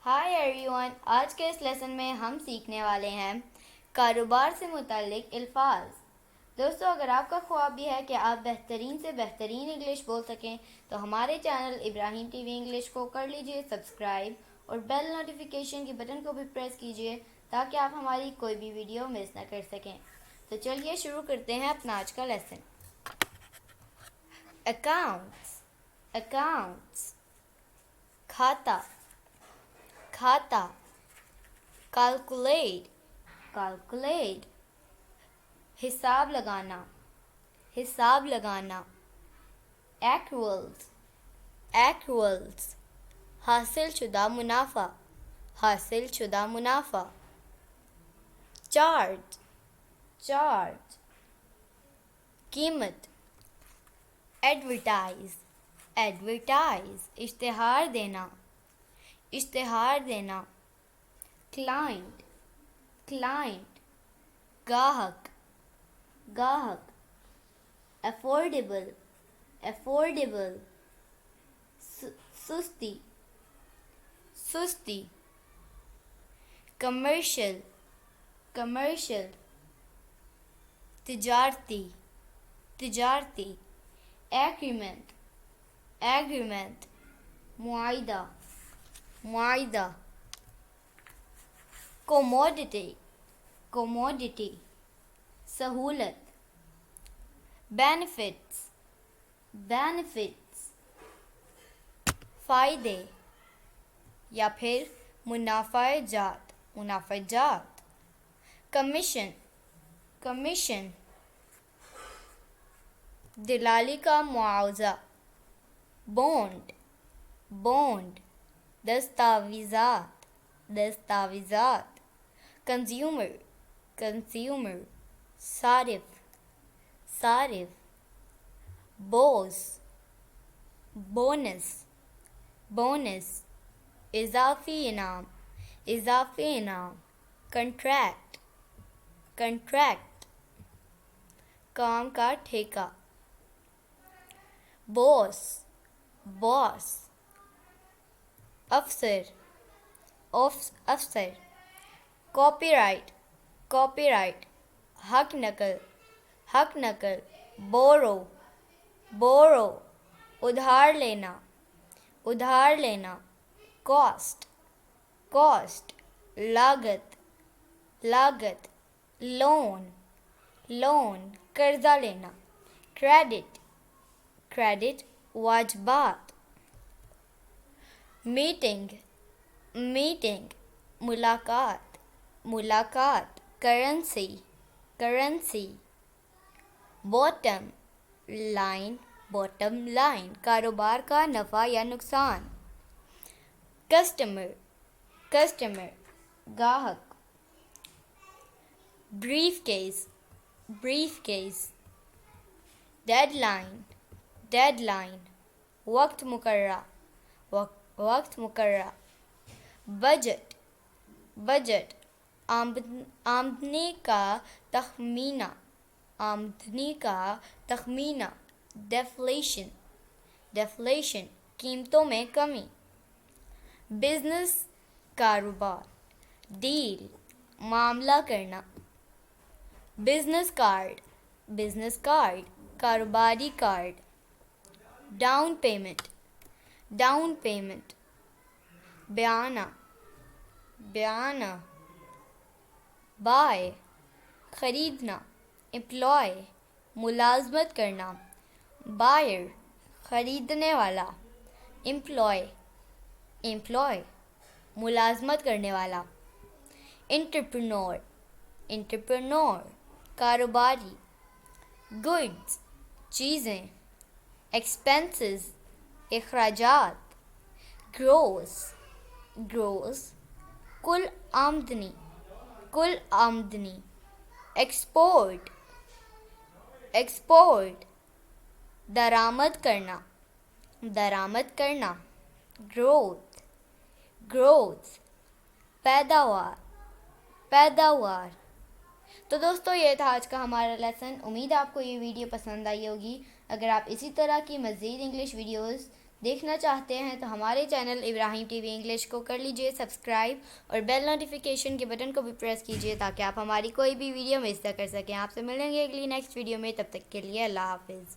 High every one, آج کے اس lesson میں ہم سیکھنے والے ہیں کاروبار سے متعلق الفاظ۔ دوستو، اگر آپ کا خواب بھی ہے کہ آپ بہترین سے بہترین انگلش بول سکیں تو ہمارے چینل ابراہیم ٹی وی انگلش کو کر لیجئے سبسکرائب اور بیل نوٹیفیکیشن کے بٹن کو بھی پریس کیجئے تاکہ آپ ہماری کوئی بھی ویڈیو مس نہ کر سکیں۔ تو چلیے شروع کرتے ہیں اپنا آج کا لیسن۔ اکاؤنٹس، کھاتا، کھاتا، کیلکولیٹ، حساب لگانا، ایکروولز، حاصل شدہ منافع، چارج، قیمت، ایڈورٹائز، اشتہار دینا، کلائنٹ، گاہک، افورڈیبل، سستی، کمرشل، تجارتی، ایگریمنٹ، معاہدہ، کوموڈٹی، سہولت، بینیفٹس، فائدے یا پھر منافع جات، کمیشن، دلالی کا معاوضہ، بونڈ، دستاویزات، کنزیومر، صارف، بونس، اضافی انعام، کنٹریکٹ، کام کا ٹھیکہ، باس، افسر، کاپی رائٹ، حق نقل، بورو، ادھار لینا، کاسٹ، لاگت، لون، قرضہ لینا، کریڈٹ، واجبات، میٹنگ، ملاقات، کرنسی، باٹم لائن، کاروبار کا نفع یا نقصان، کسٹمر، گاہک، بریف کیس، ڈیڈ لائن، وقت مقررہ، بجٹ، آمدنی کا تخمینہ، ڈیفلیشن، قیمتوں میں کمی، بزنس، کاروبار، ڈیل، معاملہ کرنا، بزنس کارڈ، کاروباری کارڈ، ڈاؤن پیمنٹ، بیانہ، بائے، خریدنا، امپلائی، ملازمت کرنا، بائر، خریدنے والا، امپلائی، ملازمت کرنے والا، انٹرپرنور، کاروباری، گڈز، چیزیں، ایکسپینسز، اخراجات، گروس، کل آمدنی، ایکسپورٹ، درآمد کرنا، گروتھ، پیداوار۔ تو دوستو، یہ تھا آج کا ہمارا لیسن۔ امید ہے آپ کو یہ ویڈیو پسند آئی ہوگی۔ اگر آپ اسی طرح کی مزید انگلش ویڈیوز دیکھنا چاہتے ہیں تو ہمارے چینل ابراہیم ٹی وی انگلش کو کر لیجئے سبسکرائب اور بیل نوٹیفیکیشن کے بٹن کو بھی پریس کیجئے تاکہ آپ ہماری کوئی بھی ویڈیو مس نہ کر سکیں. آپ سے ملیں گے اگلی نیکسٹ ویڈیو میں. تب تک کے لیے اللہ حافظ.